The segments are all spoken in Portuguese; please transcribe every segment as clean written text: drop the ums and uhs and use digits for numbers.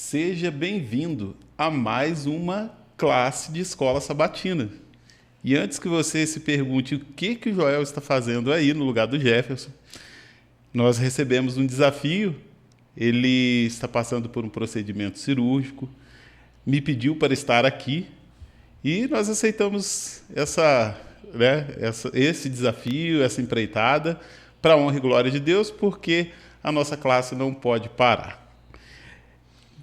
Seja bem-vindo a mais uma classe de escola sabatina. E antes que você se pergunte o que o Joel está fazendo aí no lugar do Jefferson, nós recebemos um desafio. Ele está passando por um procedimento cirúrgico, me pediu para estar aqui e nós aceitamos esse desafio, essa empreitada, para a honra e glória de Deus, porque a nossa classe não pode parar.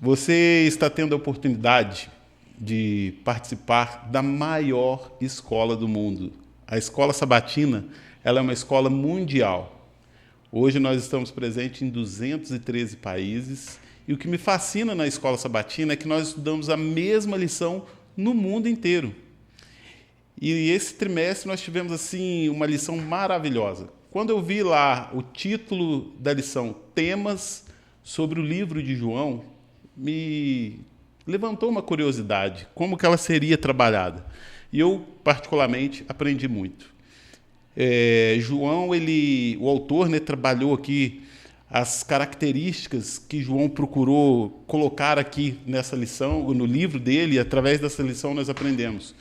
Você está tendo a oportunidade de participar da maior escola do mundo. A Escola Sabatina, ela é uma escola mundial. Hoje nós estamos presentes em 213 países e o que me fascina na Escola Sabatina é que nós estudamos a mesma lição no mundo inteiro. E esse trimestre nós tivemos assim uma lição maravilhosa. Quando eu vi lá o título da lição, Temas sobre o livro de João, me levantou uma curiosidade, como que ela seria trabalhada. E eu, particularmente, aprendi muito. João, o autor, trabalhou aqui as características que João procurou colocar aqui nessa lição, no livro dele, e através dessa lição nós aprendemos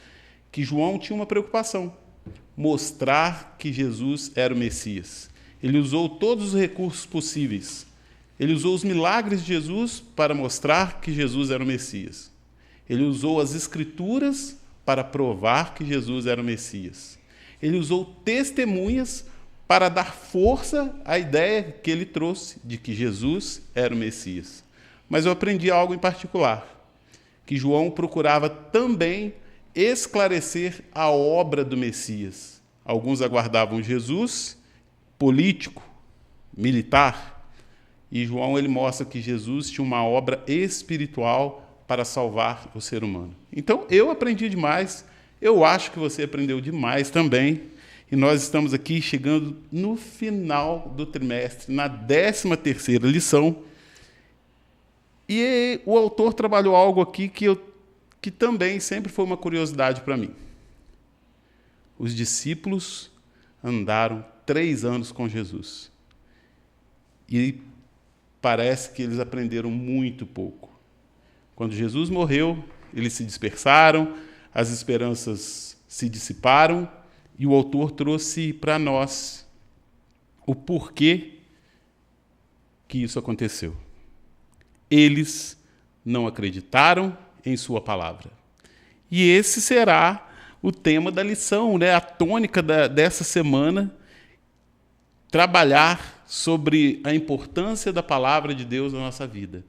que João tinha uma preocupação, mostrar que Jesus era o Messias. Ele usou todos os recursos possíveis. Ele usou os milagres de Jesus para mostrar que Jesus era o Messias. Ele usou as Escrituras para provar que Jesus era o Messias. Ele usou testemunhas para dar força à ideia que ele trouxe de que Jesus era o Messias. Mas eu aprendi algo em particular, que João procurava também esclarecer a obra do Messias. Alguns aguardavam Jesus, político, militar, e João ele mostra que Jesus tinha uma obra espiritual para salvar o ser humano. Então, eu aprendi demais, eu acho que você aprendeu demais também, e nós estamos aqui chegando no final do trimestre, na 13ª lição, e o autor trabalhou algo aqui que também sempre foi uma curiosidade para mim. Os discípulos andaram 3 anos com Jesus, e parece que eles aprenderam muito pouco. Quando Jesus morreu, eles se dispersaram, as esperanças se dissiparam, e o autor trouxe para nós o porquê que isso aconteceu. Eles não acreditaram em sua palavra. E esse será o tema da lição, a tônica dessa semana, trabalhar sobre a importância da palavra de Deus na nossa vida.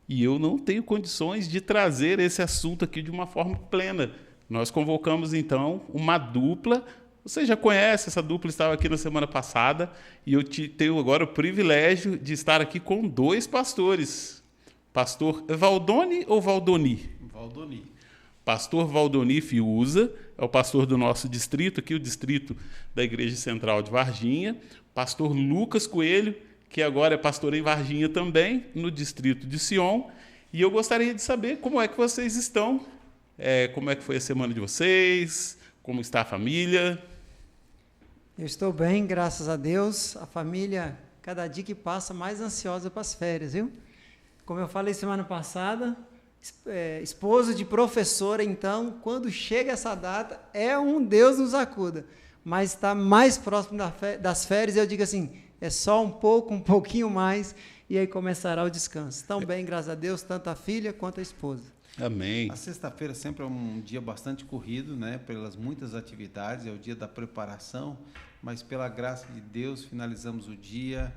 E eu não tenho condições de trazer esse assunto aqui de uma forma plena. Nós convocamos, então, uma dupla. Você já conhece, essa dupla estava aqui na semana passada, e eu tenho agora o privilégio de estar aqui com 2 pastores. Pastor Valdoni ou Valdoni? Valdoni. Pastor Valdoni Fiuza, é o pastor do nosso distrito, aqui o distrito da Igreja Central de Varginha. Pastor Lucas Coelho, que agora é pastor em Varginha também, no distrito de Sion. E eu gostaria de saber como é que vocês estão, como é que foi a semana de vocês, como está a família. Eu estou bem, graças a Deus. A família, cada dia que passa, mais ansiosa para as férias, viu? Como eu falei semana passada, esposo de professora, então, quando chega essa data, é um Deus nos acuda. Mas está mais próximo das férias, eu digo assim, é só um pouquinho mais, e aí começará o descanso. Estão bem, graças a Deus, tanto a filha quanto a esposa. Amém. A sexta-feira sempre é um dia bastante corrido, pelas muitas atividades, é o dia da preparação, mas pela graça de Deus finalizamos o dia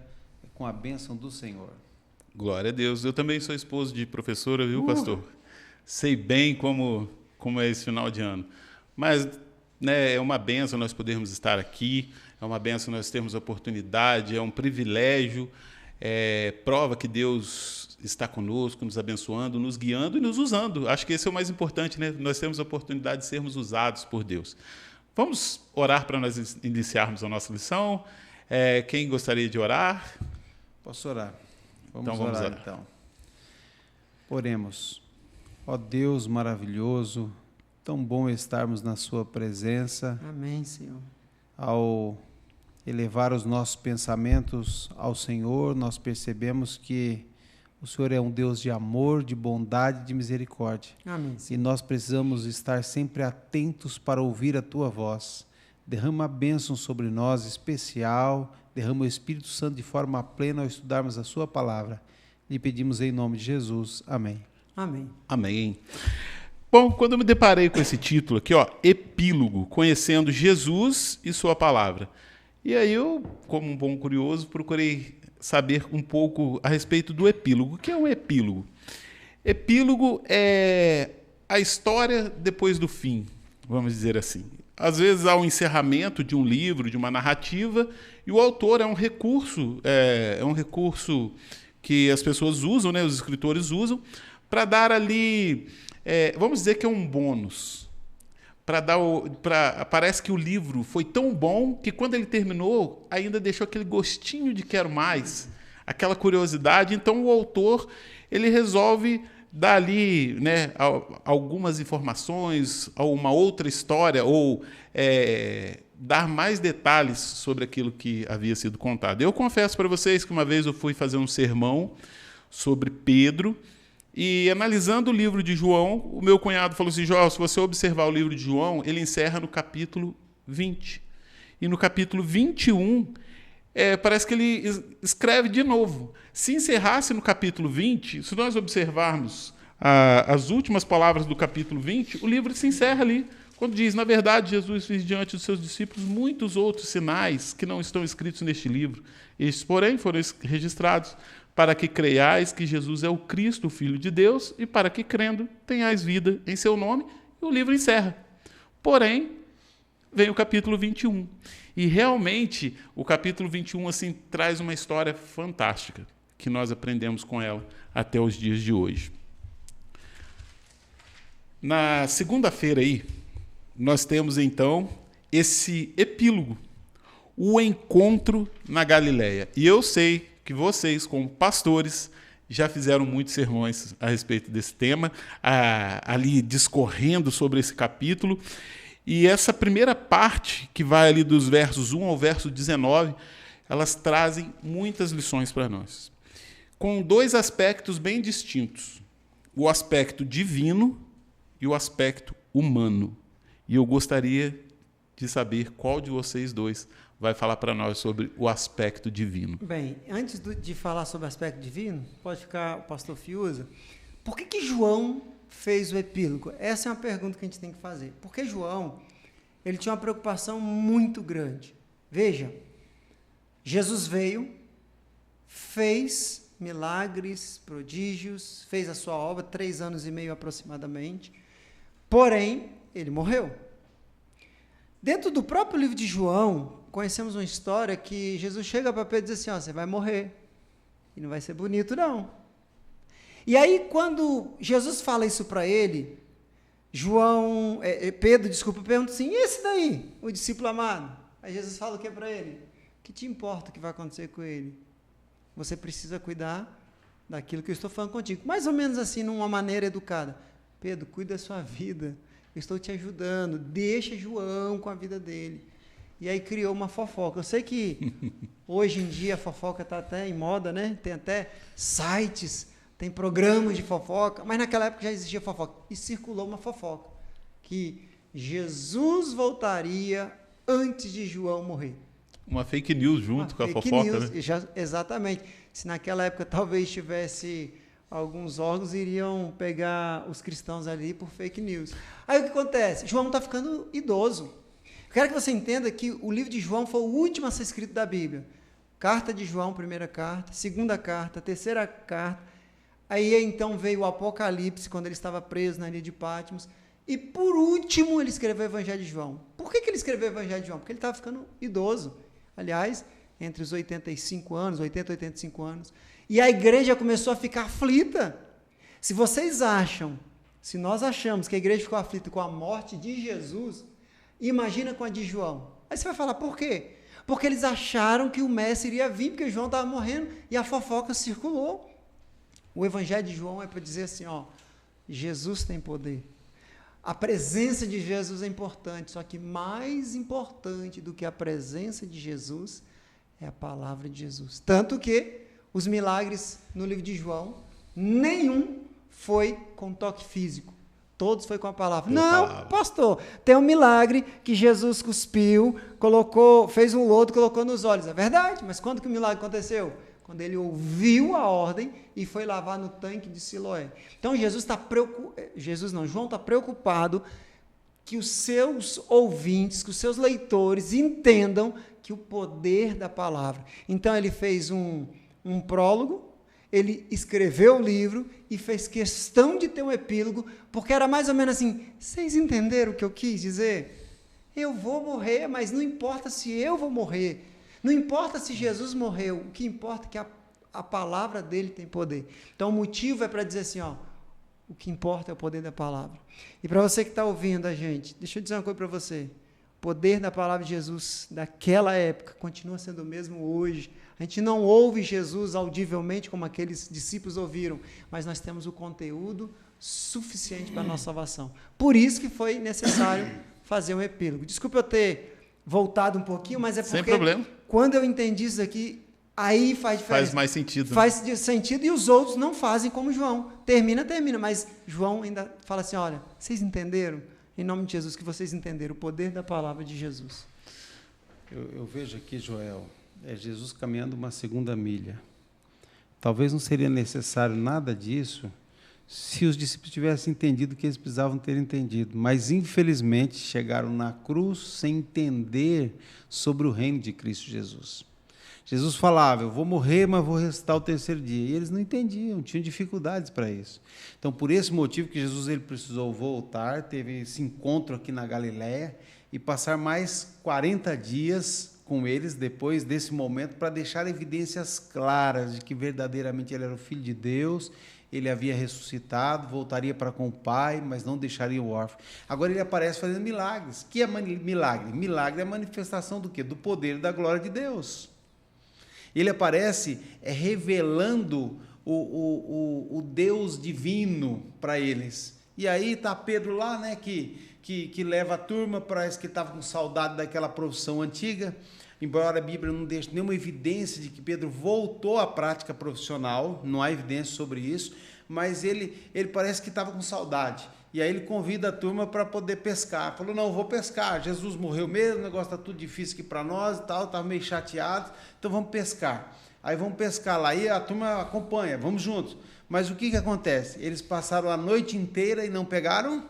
com a bênção do Senhor. Glória a Deus. Eu também sou esposo de professora, viu, pastor? Sei bem como é esse final de ano. Mas é uma bênção nós podermos estar aqui, é uma bênção nós termos a oportunidade, é um privilégio, prova que Deus está conosco, nos abençoando, nos guiando e nos usando. Acho que esse é o mais importante, Nós temos a oportunidade de sermos usados por Deus. Vamos orar para nós iniciarmos a nossa lição. Quem gostaria de orar? Posso orar? Vamos orar. Então. Oremos. Ó Deus maravilhoso, tão bom estarmos na sua presença. Amém, Senhor. Ao elevar os nossos pensamentos ao Senhor, nós percebemos que O Senhor é um Deus de amor, de bondade, de misericórdia. Amém. E nós precisamos estar sempre atentos para ouvir a Tua voz. Derrama a bênção sobre nós, especial. Derrama o Espírito Santo de forma plena ao estudarmos a Sua palavra. Lhe pedimos em nome de Jesus. Amém. Amém. Amém. Bom, quando eu me deparei com esse título aqui, ó, Epílogo, conhecendo Jesus e Sua palavra. E aí eu, como um bom curioso, procurei saber um pouco a respeito do epílogo. O que é um epílogo? Epílogo é a história depois do fim, vamos dizer assim. Às vezes há um encerramento de um livro, de uma narrativa, e o autor é um recurso que as pessoas usam, né, os escritores usam, para dar ali, vamos dizer que é um bônus. Parece que o livro foi tão bom que quando ele terminou, ainda deixou aquele gostinho de quero mais, aquela curiosidade. Então o autor ele resolve dar ali, né, algumas informações, uma outra história, ou dar mais detalhes sobre aquilo que havia sido contado. Eu confesso para vocês que uma vez eu fui fazer um sermão sobre Pedro, e analisando o livro de João, o meu cunhado falou assim: João, se você observar o livro de João, ele encerra no capítulo 20. E no capítulo 21, parece que ele escreve de novo. Se encerrasse no capítulo 20, se nós observarmos as últimas palavras do capítulo 20, o livro se encerra ali, quando diz: na verdade, Jesus fez diante dos seus discípulos muitos outros sinais que não estão escritos neste livro. Estes, porém, foram registrados para que creiais que Jesus é o Cristo, o Filho de Deus, e para que, crendo, tenhais vida em seu nome. E o livro encerra. Porém, vem o capítulo 21. E, realmente, o capítulo 21 assim, traz uma história fantástica, que nós aprendemos com ela até os dias de hoje. Na segunda-feira, aí, nós temos, então, esse epílogo, o encontro na Galileia. E eu sei que vocês, como pastores, já fizeram muitos sermões a respeito desse tema, ali discorrendo sobre esse capítulo. E essa primeira parte, que vai ali dos versos 1 ao verso 19, elas trazem muitas lições para nós, com dois aspectos bem distintos: o aspecto divino e o aspecto humano. E eu gostaria de saber qual de vocês dois vai falar para nós sobre o aspecto divino. Bem, antes de falar sobre o aspecto divino, pode ficar o pastor Fiuza. Por que João fez o epílogo? Essa é uma pergunta que a gente tem que fazer. Porque João, ele tinha uma preocupação muito grande. Veja, Jesus veio, fez milagres, prodígios, fez a sua obra, 3 anos e meio aproximadamente, porém, ele morreu. Dentro do próprio livro de João, conhecemos uma história que Jesus chega para Pedro e diz assim: ó, você vai morrer, e não vai ser bonito não. E aí, quando Jesus fala isso para ele, Pedro pergunta assim: e esse daí, o discípulo amado? Aí Jesus fala o que para ele? O que te importa o que vai acontecer com ele? Você precisa cuidar daquilo que eu estou falando contigo. Mais ou menos assim, numa maneira educada. Pedro, cuida da sua vida, eu estou te ajudando, deixa João com a vida dele. E aí criou uma fofoca. Eu sei que hoje em dia a fofoca está até em moda, né? Tem até sites, tem programas de fofoca, mas naquela época já existia fofoca. E circulou uma fofoca, que Jesus voltaria antes de João morrer. Uma fake news junto com a fofoca, news, né? Exatamente. Se naquela época talvez tivesse alguns órgãos, iriam pegar os cristãos ali por fake news. Aí o que acontece? João está ficando idoso. Eu quero que você entenda que o livro de João foi o último a ser escrito da Bíblia. Carta de João, primeira carta, segunda carta, terceira carta. Aí então veio o Apocalipse, quando ele estava preso na ilha de Patmos. E por último ele escreveu o Evangelho de João. Por que ele escreveu o Evangelho de João? Porque ele estava ficando idoso. Aliás, entre os 80 e 85 anos. E a igreja começou a ficar aflita. Se nós achamos que a igreja ficou aflita com a morte de Jesus, imagina com a de João. Aí você vai falar, por quê? Porque eles acharam que o Mestre iria vir, porque João estava morrendo, e a fofoca circulou. O Evangelho de João é para dizer assim, ó, Jesus tem poder. A presença de Jesus é importante, só que mais importante do que a presença de Jesus é a palavra de Jesus. Tanto que os milagres no livro de João nenhum foi com toque físico. Todos foi com a palavra. Pela Não, palavra. pastor, tem um milagre que Jesus cuspiu, colocou, fez um lodo, colocou nos olhos. É verdade, mas quando que o milagre aconteceu? Quando ele ouviu a ordem e foi lavar no tanque de Siloé. Então João está preocupado que os seus ouvintes, que os seus leitores entendam que o poder da palavra. Então ele fez um prólogo, ele escreveu o livro e fez questão de ter um epílogo, porque era mais ou menos assim, vocês entenderam o que eu quis dizer? Eu vou morrer, mas não importa se eu vou morrer, não importa se Jesus morreu, o que importa é que a palavra dele tem poder. Então o motivo é para dizer assim, o que importa é o poder da palavra. E para você que está ouvindo a gente, deixa eu dizer uma coisa para você, o poder da palavra de Jesus daquela época continua sendo o mesmo hoje. A gente não ouve Jesus audivelmente como aqueles discípulos ouviram, mas nós temos o conteúdo suficiente para a nossa salvação. Por isso que foi necessário fazer um epílogo. Desculpa eu ter voltado um pouquinho, mas é porque Sem problema. Quando eu entendi isso aqui, aí faz diferença. Faz mais sentido. Faz sentido e os outros não fazem como João. Termina, mas João ainda fala assim, olha, vocês entenderam? Em nome de Jesus, que vocês entenderam o poder da palavra de Jesus. Eu vejo aqui, Joel, Jesus caminhando uma segunda milha. Talvez não seria necessário nada disso se os discípulos tivessem entendido o que eles precisavam ter entendido. Mas, infelizmente, chegaram na cruz sem entender sobre o reino de Cristo Jesus. Jesus falava, eu vou morrer, mas vou ressuscitar o terceiro dia. E eles não entendiam, tinham dificuldades para isso. Então, por esse motivo que Jesus ele precisou voltar, teve esse encontro aqui na Galileia e passar mais 40 dias com eles depois desse momento para deixar evidências claras de que verdadeiramente ele era o Filho de Deus, ele havia ressuscitado, voltaria para com o Pai, mas não deixaria o órfão. Agora ele aparece fazendo milagres. O que é milagre? Milagre é a manifestação do quê? Do poder e da glória de Deus. Ele aparece revelando o Deus divino para eles. E aí está Pedro lá, né, que leva a turma, parece que estava com saudade daquela profissão antiga, embora a Bíblia não deixe nenhuma evidência de que Pedro voltou à prática profissional, não há evidência sobre isso, mas ele parece que estava com saudade. E aí ele convida a turma para poder pescar. Falou, não, vou pescar, Jesus morreu mesmo, o negócio está tudo difícil aqui para nós e tal, estava meio chateado, então vamos pescar. Aí vamos pescar lá, e a turma acompanha, vamos juntos. Mas o que acontece? Eles passaram a noite inteira e não pegaram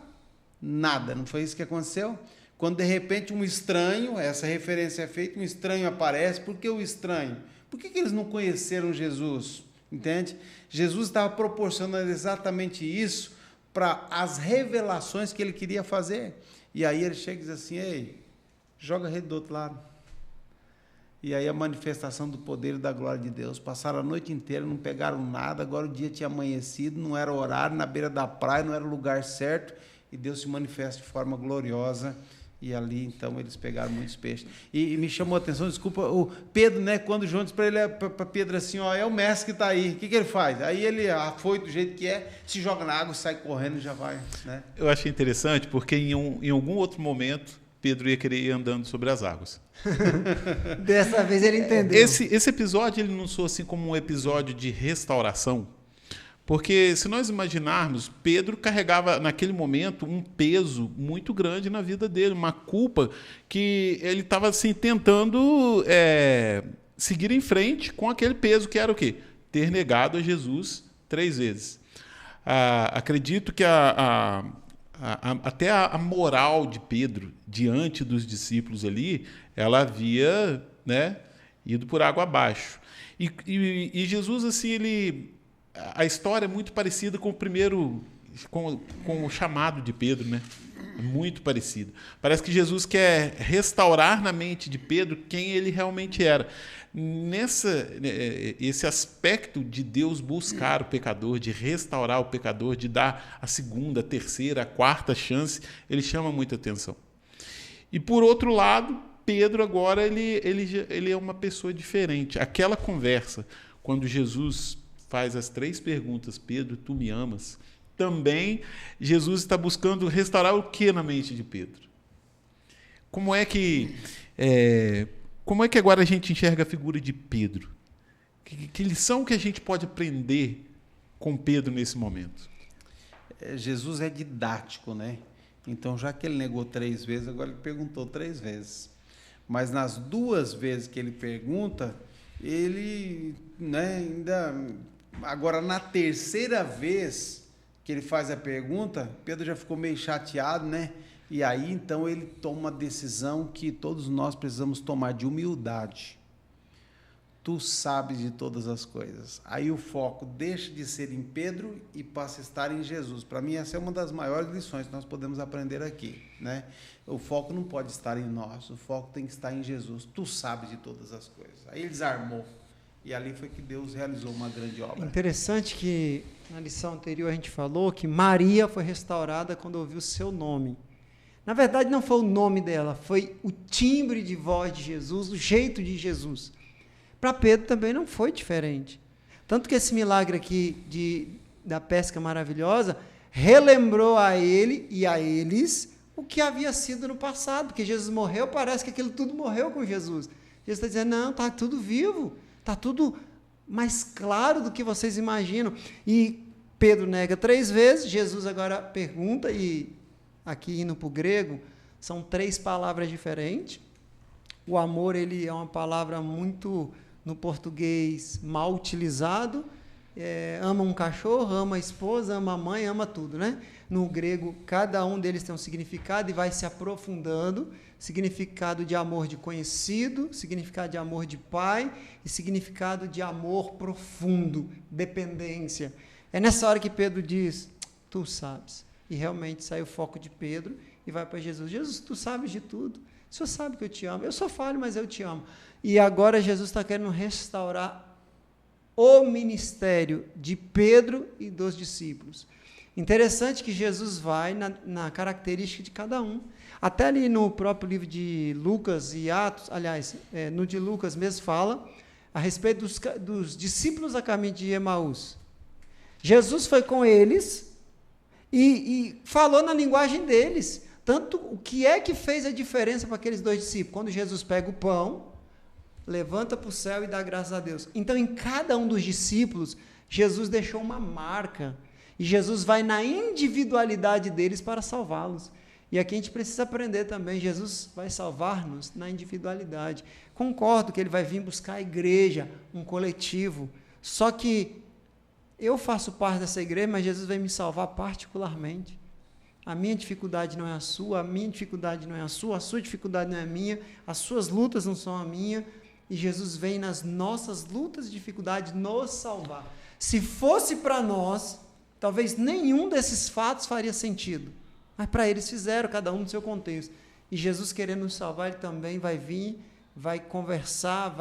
nada, não foi isso que aconteceu? Quando de repente um estranho, essa referência é feita, um estranho aparece. Por que o estranho? Por que eles não conheceram Jesus? Entende? Jesus estava proporcionando exatamente isso para as revelações que ele queria fazer. E aí ele chega e diz assim, ei, joga a rede do outro lado. E aí a manifestação do poder e da glória de Deus. Passaram a noite inteira, não pegaram nada, agora o dia tinha amanhecido, não era horário, na beira da praia, não era o lugar certo, e Deus se manifesta de forma gloriosa. E ali, então, eles pegaram muitos peixes. E me chamou a atenção, desculpa, o Pedro, né, quando João disse para Pedro assim, é o mestre que está aí, o que ele faz? Aí ele afoito do jeito que é, se joga na água, sai correndo e já vai. Né? Eu achei interessante, porque em algum outro momento, Pedro ia querer ir andando sobre as águas. Dessa vez ele entendeu. Esse episódio ele não soa assim como um episódio de restauração, porque se nós imaginarmos, Pedro carregava naquele momento um peso muito grande na vida dele, uma culpa que ele estava assim, tentando seguir em frente com aquele peso que era o quê? Ter negado a Jesus 3 vezes. Acredito que até a moral de Pedro diante dos discípulos ali, ela havia, né, ido por água abaixo. E Jesus, assim, a história é muito parecida com o primeiro, com o chamado de Pedro, né? Muito parecido. Parece que Jesus quer restaurar na mente de Pedro quem ele realmente era. Esse aspecto de Deus buscar o pecador, de restaurar o pecador, de dar a segunda, a terceira, a quarta chance, ele chama muita atenção. E, por outro lado, Pedro agora ele é uma pessoa diferente. Aquela conversa, quando Jesus faz as 3 perguntas, Pedro, tu me amas? Também Jesus está buscando restaurar o que na mente de Pedro? Como é que agora a gente enxerga a figura de Pedro? Que lição que a gente pode aprender com Pedro nesse momento? Jesus é didático, né? Então, já que ele negou 3 vezes, agora ele perguntou 3 vezes. Mas nas 2 vezes que ele pergunta, ele, né, ainda... Agora, na 3ª vez que ele faz a pergunta, Pedro já ficou meio chateado, né? E aí, então, ele toma uma decisão que todos nós precisamos tomar, de humildade. Tu sabes de todas as coisas. Aí o foco deixa de ser em Pedro e passa a estar em Jesus. Para mim, essa é uma das maiores lições que nós podemos aprender aqui, né? O foco não pode estar em nós, o foco tem que estar em Jesus. Tu sabes de todas as coisas. Aí ele desarmou. E ali foi que Deus realizou uma grande obra. Interessante que na lição anterior a gente falou que Maria foi restaurada quando ouviu o seu nome. Na verdade, não foi o nome dela, foi o timbre de voz de Jesus, o jeito de Jesus. Para Pedro também não foi diferente. Tanto que esse milagre aqui da pesca maravilhosa relembrou a ele e a eles o que havia sido no passado, porque Jesus morreu, parece que aquilo tudo morreu com Jesus. Jesus está dizendo, não, está tudo vivo, está tudo mais claro do que vocês imaginam. E Pedro nega 3 vezes, Jesus agora pergunta, e aqui indo para o grego, são 3 palavras diferentes. O amor, ele é uma palavra muito, no português, mal utilizado. Ama um cachorro, ama a esposa, ama a mãe, ama tudo, né? No grego, cada um deles tem um significado e vai se aprofundando. Significado de amor de conhecido, significado de amor de pai e significado de amor profundo, dependência. É nessa hora que Pedro diz, tu sabes. E realmente sai o foco de Pedro e vai para Jesus. Jesus, tu sabes de tudo. O Senhor sabe que eu te amo. Eu sou falho, mas eu te amo. E agora Jesus está querendo restaurar o ministério de Pedro e dos discípulos. Interessante que Jesus vai na característica de cada um. Até ali no próprio livro de Lucas e Atos, aliás, no de Lucas mesmo fala a respeito dos discípulos a caminho de Emaús. Jesus foi com eles e falou na linguagem deles. Tanto o que é que fez a diferença para aqueles 2 discípulos? Quando Jesus pega o pão, levanta para o céu e dá graças a Deus. Então, em cada um dos discípulos, Jesus deixou uma marca. E Jesus vai na individualidade deles para salvá-los. E aqui a gente precisa aprender também, Jesus vai salvar-nos na individualidade. Concordo que ele vai vir buscar a igreja, um coletivo. Só que eu faço parte dessa igreja, mas Jesus vai me salvar particularmente. A minha dificuldade não é a sua dificuldade não é a sua dificuldade não é a minha, as suas lutas não são a minha, e Jesus vem nas nossas lutas e dificuldades nos salvar. Se fosse para nós, talvez nenhum desses fatos faria sentido, mas para eles fizeram, cada um no seu contexto. E Jesus querendo nos salvar, ele também vai vir, vai conversar,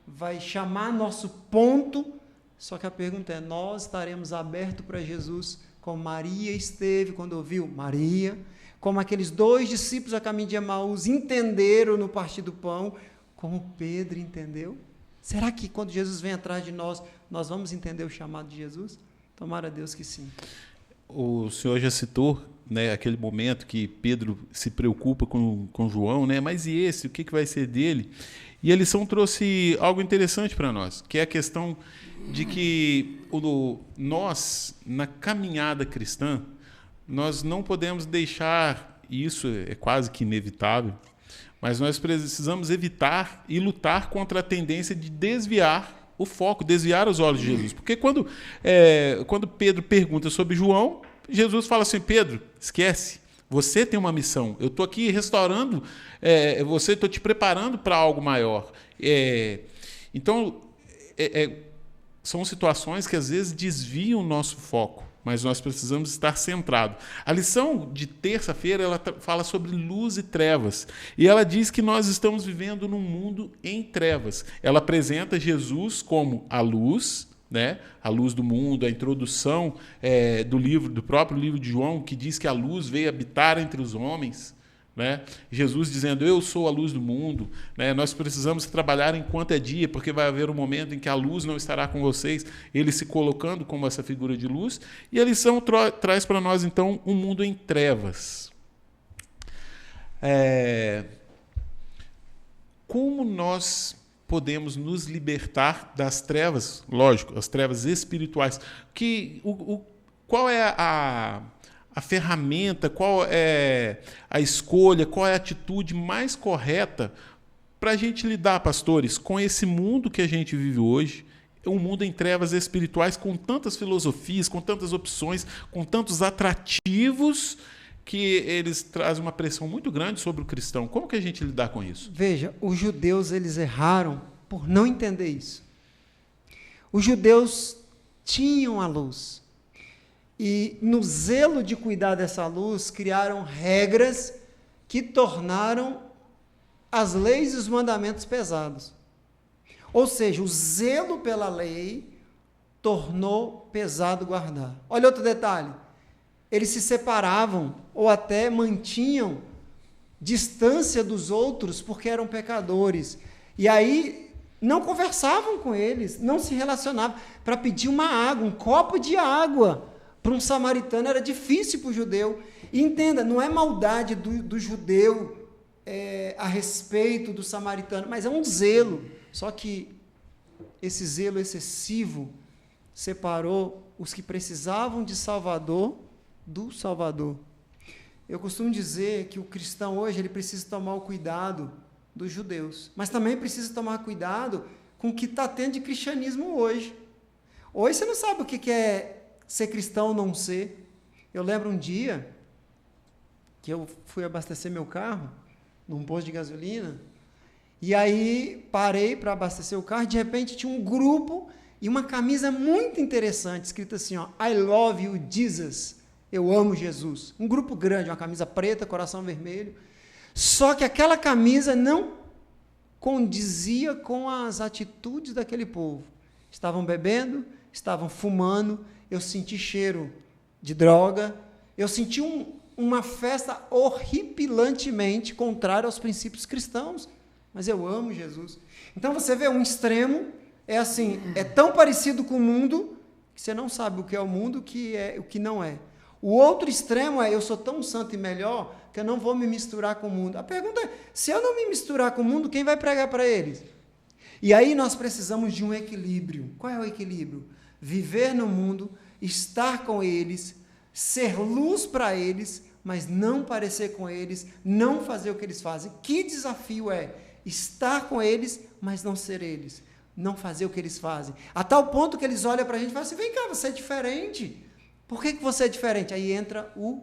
vai chamar nosso ponto, só que a pergunta é, nós estaremos abertos para Jesus, como Maria esteve quando ouviu Maria, como aqueles 2 discípulos a caminho de Emaús entenderam no partir do pão, como Pedro entendeu? Será que quando Jesus vem atrás de nós, nós vamos entender o chamado de Jesus? Tomara a Deus que sim. O senhor já citou, né, aquele momento que Pedro se preocupa com João, né? Mas e esse? O que vai ser dele? E a lição trouxe algo interessante para nós, que é a questão de que nós, na caminhada cristã, nós não podemos deixar, e isso é quase que inevitável, mas nós precisamos evitar e lutar contra a tendência de desviar o foco, desviar os olhos de Jesus. Porque quando Pedro pergunta sobre João, Jesus fala assim, Pedro, esquece, você tem uma missão, eu estou aqui restaurando você, estou te preparando para algo maior. Então, são situações que às vezes desviam o nosso foco, mas nós precisamos estar centrados. A lição de terça-feira ela fala sobre luz e trevas, e ela diz que nós estamos vivendo num mundo em trevas. Ela apresenta Jesus como a luz, né? A luz do mundo, a introdução do próprio livro de João, que diz que a luz veio habitar entre os homens, né? Jesus dizendo, eu sou a luz do mundo, né? Nós precisamos trabalhar enquanto é dia, porque vai haver um momento em que a luz não estará com vocês, ele se colocando como essa figura de luz, e a lição traz para nós, então, um mundo em trevas. Como nós podemos nos libertar das trevas, lógico, as trevas espirituais. Qual é a ferramenta, qual é a escolha, qual é a atitude mais correta para a gente lidar, pastores, com esse mundo que a gente vive hoje, um mundo em trevas espirituais, com tantas filosofias, com tantas opções, com tantos atrativos, que eles trazem uma pressão muito grande sobre o cristão. Como que a gente lidar com isso? Veja, os judeus eles erraram por não entender isso. Os judeus tinham a luz. E no zelo de cuidar dessa luz, criaram regras que tornaram as leis e os mandamentos pesados. Ou seja, o zelo pela lei tornou pesado guardar. Olha outro detalhe. Eles se separavam ou até mantinham distância dos outros porque eram pecadores. E aí não conversavam com eles, não se relacionavam. Para pedir uma água, um copo de água, para um samaritano era difícil para o judeu. E entenda, não é maldade do judeu a respeito do samaritano, mas é um zelo. Só que esse zelo excessivo separou os que precisavam de Salvador do Salvador. Eu costumo dizer que o cristão hoje ele precisa tomar o cuidado dos judeus, mas também precisa tomar cuidado com o que está tendo de cristianismo hoje. Hoje você não sabe o que é ser cristão ou não ser. Eu lembro um dia que eu fui abastecer meu carro num posto de gasolina, e aí parei para abastecer o carro, e de repente tinha um grupo e uma camisa muito interessante, escrita assim, ó, I love you, Jesus. Eu amo Jesus. Um grupo grande, uma camisa preta, coração vermelho. Só que aquela camisa não condizia com as atitudes daquele povo. Estavam bebendo, estavam fumando, eu senti cheiro de droga, eu senti uma festa horripilantemente contrária aos princípios cristãos. Mas eu amo Jesus. Então você vê, um extremo é assim, é tão parecido com o mundo que você não sabe o que é o mundo, o que não é. O outro extremo é, eu sou tão santo e melhor que eu não vou me misturar com o mundo. A pergunta é, se eu não me misturar com o mundo, quem vai pregar para eles? E aí nós precisamos de um equilíbrio. Qual é o equilíbrio? Viver no mundo, estar com eles, ser luz para eles, mas não parecer com eles, não fazer o que eles fazem. Que desafio é estar com eles, mas não ser eles, não fazer o que eles fazem. A tal ponto que eles olham para a gente e falam assim, vem cá, você é diferente. Por que você é diferente? Aí entra o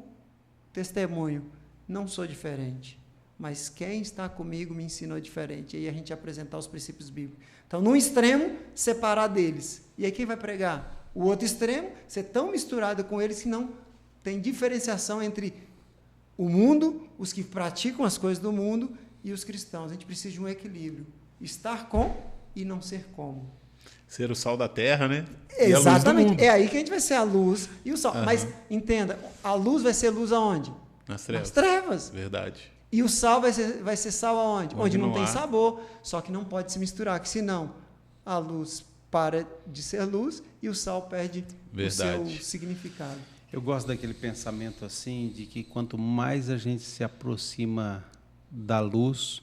testemunho. Não sou diferente, mas quem está comigo me ensinou diferente. E aí a gente apresentar os princípios bíblicos. Então, num extremo, separar deles. E aí quem vai pregar? O outro extremo, ser tão misturado com eles que não tem diferenciação entre o mundo, os que praticam as coisas do mundo, e os cristãos. A gente precisa de um equilíbrio. Estar com e não ser como. Ser o sal da terra, né? Exatamente. É aí que a gente vai ser a luz e o sal. Uhum. Mas, entenda, a luz vai ser luz aonde? Nas trevas. Nas trevas. Verdade. E o sal vai ser sal aonde? Onde não tem há. sabor. Só que não pode se misturar, que senão a luz para de ser luz e o sal perde o seu significado. Eu gosto daquele pensamento assim, de que quanto mais a gente se aproxima da luz,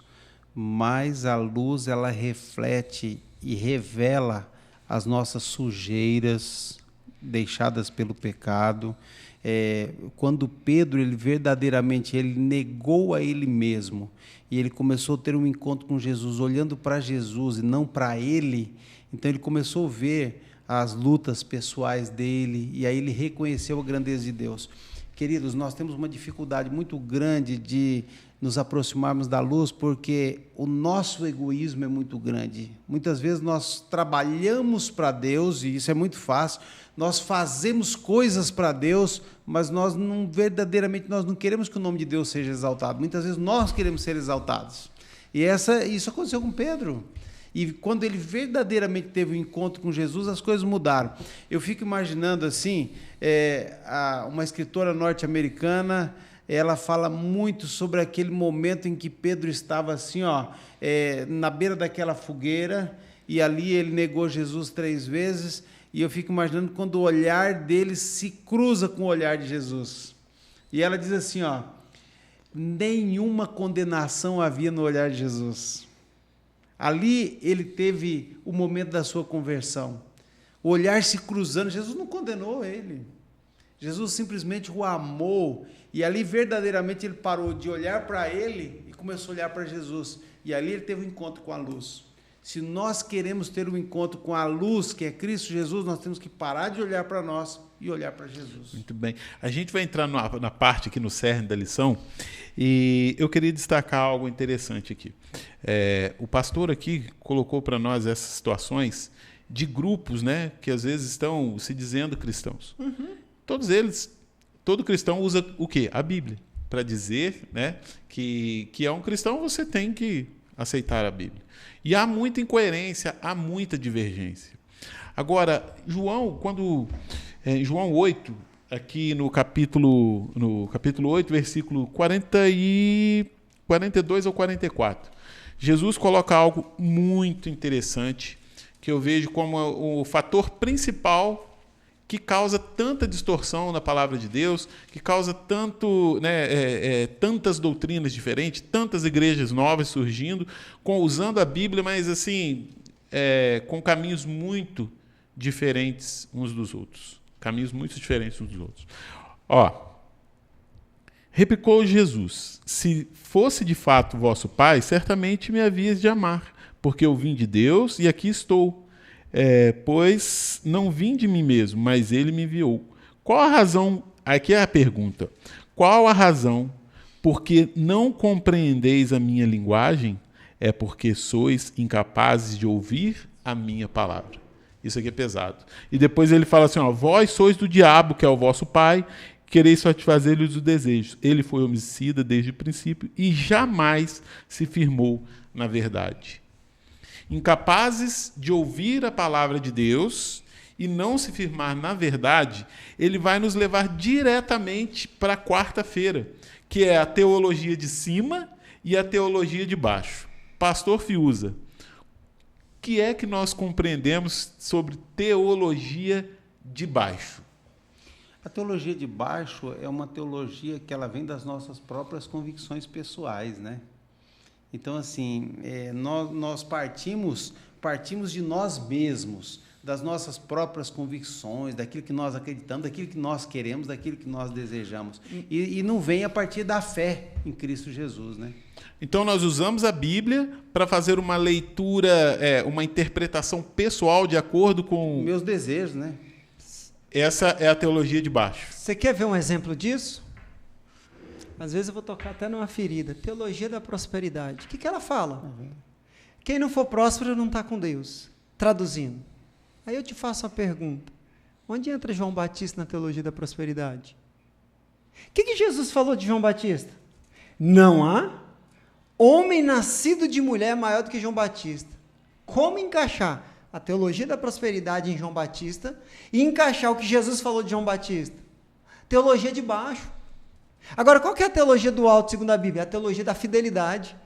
mais a luz ela reflete e revela as nossas sujeiras deixadas pelo pecado. Quando Pedro, ele verdadeiramente ele negou a ele mesmo e ele começou a ter um encontro com Jesus, olhando para Jesus e não para ele, então ele começou a ver as lutas pessoais dele e aí ele reconheceu a grandeza de Deus. Queridos, nós temos uma dificuldade muito grande de nos aproximarmos da luz porque o nosso egoísmo é muito grande. Muitas vezes nós trabalhamos para Deus, e isso é muito fácil, nós fazemos coisas para Deus, mas nós não verdadeiramente nós não queremos que o nome de Deus seja exaltado. Muitas vezes nós queremos ser exaltados. E isso aconteceu com Pedro. E quando ele verdadeiramente teve um encontro com Jesus, as coisas mudaram. Eu fico imaginando assim, uma escritora norte-americana, ela fala muito sobre aquele momento em que Pedro estava assim, na beira daquela fogueira, e ali ele negou Jesus 3 vezes, e eu fico imaginando quando o olhar dele se cruza com o olhar de Jesus. E ela diz assim, nenhuma condenação havia no olhar de Jesus. Ali ele teve o momento da sua conversão. O olhar se cruzando, Jesus não condenou ele. Jesus simplesmente o amou. E ali verdadeiramente ele parou de olhar para ele e começou a olhar para Jesus. E ali ele teve um encontro com a luz. Se nós queremos ter um encontro com a luz, que é Cristo Jesus, nós temos que parar de olhar para nós e olhar para Jesus. Muito bem. A gente vai entrar na parte aqui, no cerne da lição, e eu queria destacar algo interessante aqui. O pastor aqui colocou para nós essas situações de grupos, né, que às vezes estão se dizendo cristãos. Uhum. Todo cristão usa o quê? A Bíblia. Para dizer, né, que é um cristão, você tem que aceitar a Bíblia. E há muita incoerência, há muita divergência. Agora, João 8, aqui no capítulo 8, versículo 42 ou 44, Jesus coloca algo muito interessante, que eu vejo como o fator principal que causa tanta distorção na palavra de Deus, que causa tantas doutrinas diferentes, tantas igrejas novas surgindo, usando a Bíblia, mas assim, com caminhos muito diferentes uns dos outros. Replicou Jesus: se fosse de fato vosso Pai, certamente me havias de amar, porque eu vim de Deus e aqui estou. Pois não vim de mim mesmo, mas ele me enviou. Qual a razão? Aqui é a pergunta. Qual a razão porque não compreendeis a minha linguagem? É porque sois incapazes de ouvir a minha palavra. Isso aqui é pesado. E depois ele fala assim, vós sois do diabo, que é o vosso pai, quereis satisfazer-lhe os desejos. Ele foi homicida desde o princípio e jamais se firmou na verdade. Incapazes de ouvir a palavra de Deus e não se firmar na verdade, ele vai nos levar diretamente para a quarta-feira, que é a teologia de cima e a teologia de baixo. Pastor Fiuza, o que é que nós compreendemos sobre teologia de baixo? A teologia de baixo é uma teologia que ela vem das nossas próprias convicções pessoais, né? Então, assim, nós partimos de nós mesmos, das nossas próprias convicções, daquilo que nós acreditamos, daquilo que nós queremos, daquilo que nós desejamos. E não vem a partir da fé em Cristo Jesus, né? Então, nós usamos a Bíblia para fazer uma leitura, uma interpretação pessoal de acordo com... meus desejos, né? Essa é a teologia de baixo. Você quer ver um exemplo disso? Às vezes eu vou tocar até numa ferida. Teologia da prosperidade. O que ela fala? Quem não for próspero não está com Deus. Traduzindo. Aí eu te faço uma pergunta. Onde entra João Batista na teologia da prosperidade? O que Jesus falou de João Batista? Não há homem nascido de mulher maior do que João Batista. Como encaixar a teologia da prosperidade em João Batista e encaixar o que Jesus falou de João Batista? Teologia de baixo. Agora, qual que é a teologia do alto, segundo a Bíblia? A teologia da fidelidade.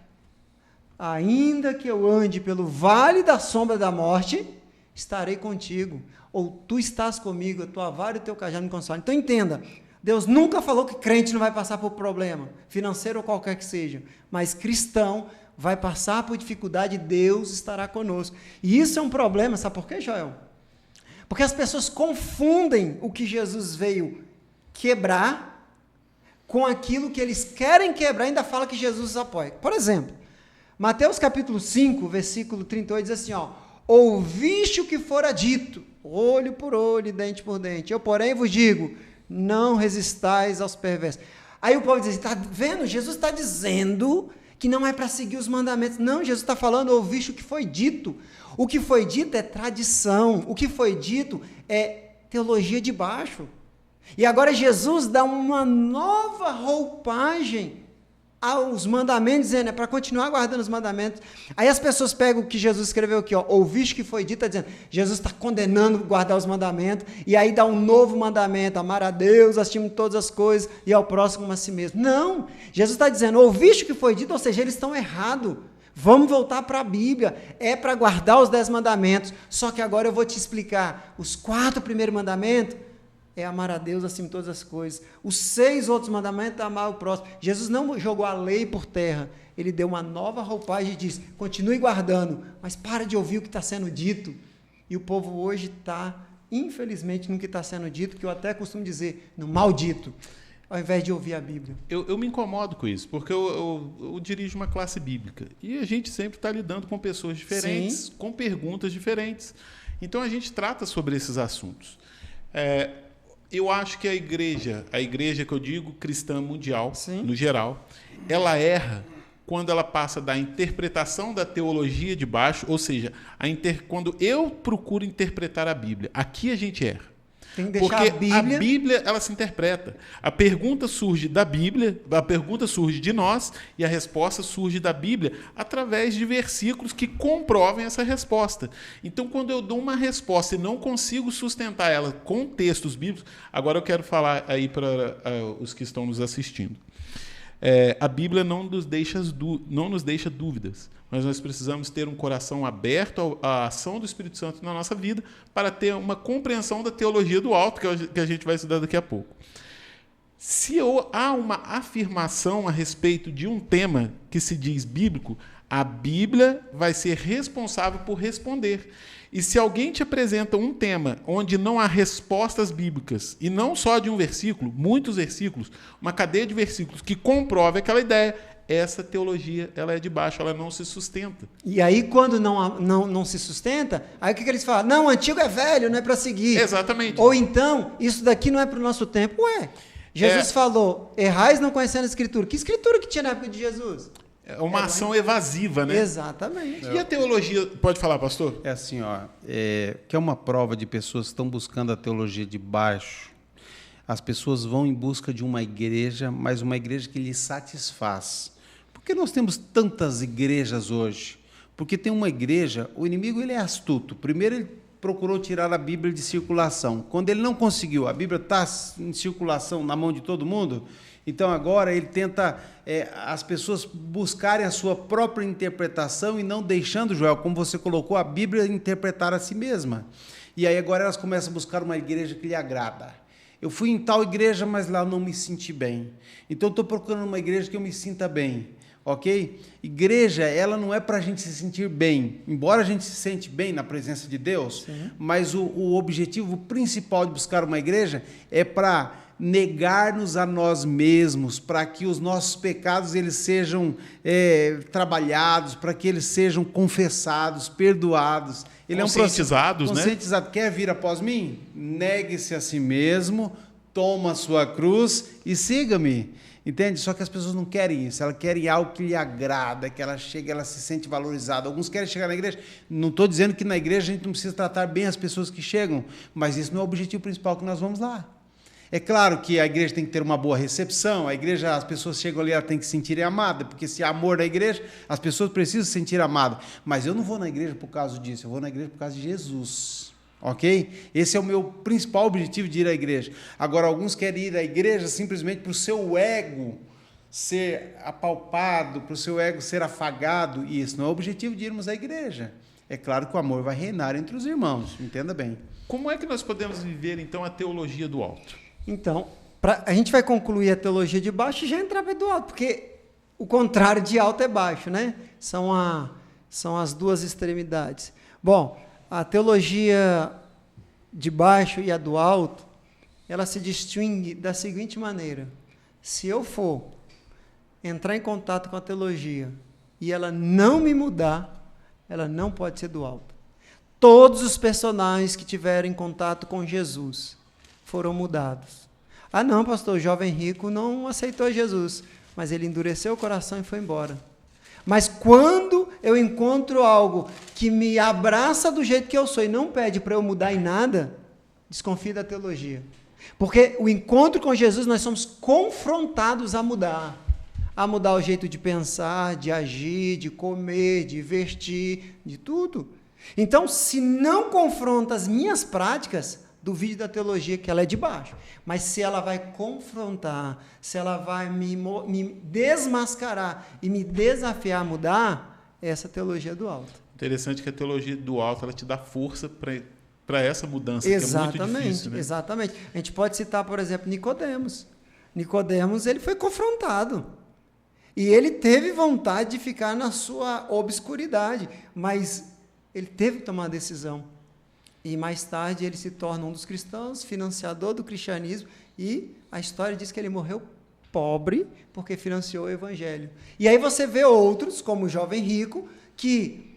Ainda que eu ande pelo vale da sombra da morte, estarei contigo. Ou tu estás comigo, a tua vara e o teu cajado me consolam. Então, entenda, Deus nunca falou que crente não vai passar por problema, financeiro ou qualquer que seja, mas cristão vai passar por dificuldade, Deus estará conosco. E isso é um problema, sabe por quê, Joel? Porque as pessoas confundem o que Jesus veio quebrar com aquilo que eles querem quebrar, ainda fala que Jesus os apoia. Por exemplo, Mateus capítulo 5, versículo 38, diz assim, ouviste o que fora dito, olho por olho e dente por dente. Eu, porém, vos digo, não resistais aos perversos. Aí o povo diz, está vendo? Jesus está dizendo que não é para seguir os mandamentos. Não, Jesus está falando, ouviste o que foi dito. O que foi dito é tradição. O que foi dito é teologia de baixo. E agora Jesus dá uma nova roupagem aos mandamentos, dizendo, para continuar guardando os mandamentos. Aí as pessoas pegam o que Jesus escreveu aqui, ouviste que foi dito, está dizendo, Jesus está condenando guardar os mandamentos, e aí dá um novo mandamento, amar a Deus, acima de todas as coisas, e ao próximo como a si mesmo. Não, Jesus está dizendo, ouviste o que foi dito, ou seja, eles estão errados. Vamos voltar para a Bíblia, é para guardar os 10 mandamentos, só que agora eu vou te explicar os 4 primeiros mandamentos, é amar a Deus acima de todas as coisas. Os 6 outros mandamentos é amar o próximo. Jesus não jogou a lei por terra, ele deu uma nova roupagem e disse, continue guardando, mas para de ouvir o que está sendo dito. E o povo hoje está, infelizmente, no que está sendo dito, que eu até costumo dizer, no maldito, ao invés de ouvir a Bíblia. Eu me incomodo com isso, porque eu dirijo uma classe bíblica e a gente sempre está lidando com pessoas diferentes, sim, com perguntas diferentes. Então a gente trata sobre esses assuntos. Eu acho que a igreja que eu digo cristã mundial, sim, no geral, ela erra quando ela passa da interpretação da teologia de baixo, ou seja, quando eu procuro interpretar a Bíblia, aqui a gente erra. Tem que deixar porque a Bíblia ela se interpreta. A pergunta surge da Bíblia, a pergunta surge de nós e a resposta surge da Bíblia através de versículos que comprovem essa resposta. Então, quando eu dou uma resposta e não consigo sustentar ela com textos bíblicos, agora eu quero falar aí para os que estão nos assistindo. A Bíblia não nos deixa dúvidas, mas nós precisamos ter um coração aberto à ação do Espírito Santo na nossa vida para ter uma compreensão da teologia do alto, que a gente vai estudar daqui a pouco. Se há uma afirmação a respeito de um tema que se diz bíblico, a Bíblia vai ser responsável por responder. E se alguém te apresenta um tema onde não há respostas bíblicas, e não só de um versículo, muitos versículos, uma cadeia de versículos que comprove aquela ideia, essa teologia ela é de baixo, ela não se sustenta. E aí, quando não se sustenta, aí o que eles falam? Não, o antigo é velho, não é para seguir. Exatamente. Ou então, isso daqui não é para o nosso tempo. Ué, Jesus falou, errais não conhecendo a Escritura. Que Escritura que tinha na época de Jesus? É uma ação evasiva, né? Exatamente. E a teologia... Pode falar, pastor? É assim, que é uma prova de pessoas que estão buscando a teologia de baixo. As pessoas vão em busca de uma igreja, mas uma igreja que lhes satisfaz. Por que nós temos tantas igrejas hoje? Porque tem uma igreja, o inimigo ele é astuto. Primeiro ele procurou tirar a Bíblia de circulação. Quando ele não conseguiu, a Bíblia está em circulação na mão de todo mundo... Então, agora, ele tenta as pessoas buscarem a sua própria interpretação e não deixando, Joel, como você colocou, a Bíblia interpretar a si mesma. E aí, agora, elas começam a buscar uma igreja que lhe agrada. Eu fui em tal igreja, mas lá eu não me senti bem. Então, estou procurando uma igreja que eu me sinta bem. Ok? Igreja, ela não é para a gente se sentir bem. Embora a gente se sente bem na presença de Deus, sim, mas o objetivo principal de buscar uma igreja é para... negar-nos a nós mesmos, para que os nossos pecados eles sejam trabalhados, para que eles sejam confessados, perdoados. Ele conscientizados, né? Conscientizado. Quer vir após mim? Negue-se a si mesmo, toma a sua cruz e siga-me. Entende? Só que as pessoas não querem isso, elas querem algo que lhe agrada, que ela chegue, ela se sente valorizada. Alguns querem chegar na igreja, não estou dizendo que na igreja a gente não precisa tratar bem as pessoas que chegam, mas isso não é o objetivo principal que nós vamos lá. É claro que a igreja tem que ter uma boa recepção, a igreja, as pessoas chegam ali, ela tem que se sentirem amadas, porque se há amor na igreja, as pessoas precisam se sentir amadas. Mas eu não vou na igreja por causa disso, eu vou na igreja por causa de Jesus, ok? Esse é o meu principal objetivo de ir à igreja. Agora, alguns querem ir à igreja simplesmente para o seu ego ser apalpado, para o seu ego ser afagado, e isso não é o objetivo de irmos à igreja. É claro que o amor vai reinar entre os irmãos, entenda bem. Como é que nós podemos viver, então, a teologia do alto? Então, a gente vai concluir a teologia de baixo e já entrar para do alto, porque o contrário de alto é baixo, né? São as duas extremidades. Bom, a teologia de baixo e a do alto, ela se distingue da seguinte maneira. Se eu for entrar em contato com a teologia e ela não me mudar, ela não pode ser do alto. Todos os personagens que tiveram em contato com Jesus foram mudados. Ah, não, pastor, o jovem rico não aceitou Jesus, mas ele endureceu o coração e foi embora. Mas quando eu encontro algo que me abraça do jeito que eu sou e não pede para eu mudar em nada, desconfie da teologia. Porque o encontro com Jesus, nós somos confrontados a mudar o jeito de pensar, de agir, de comer, de vestir, de tudo. Então, se não confronta as minhas práticas, duvide da teologia, que ela é de baixo. Mas se ela vai confrontar, se ela vai me desmascarar e me desafiar a mudar, essa teologia é do alto. Interessante que a teologia do alto ela te dá força para essa mudança, que é muito difícil, né? Exatamente. A gente pode citar, por exemplo, Nicodemos. Nicodemos, ele foi confrontado. E ele teve vontade de ficar na sua obscuridade, mas ele teve que tomar uma decisão. E mais tarde ele se torna um dos cristãos, financiador do cristianismo, e a história diz que ele morreu pobre porque financiou o evangelho. E aí você vê outros, como o jovem rico, que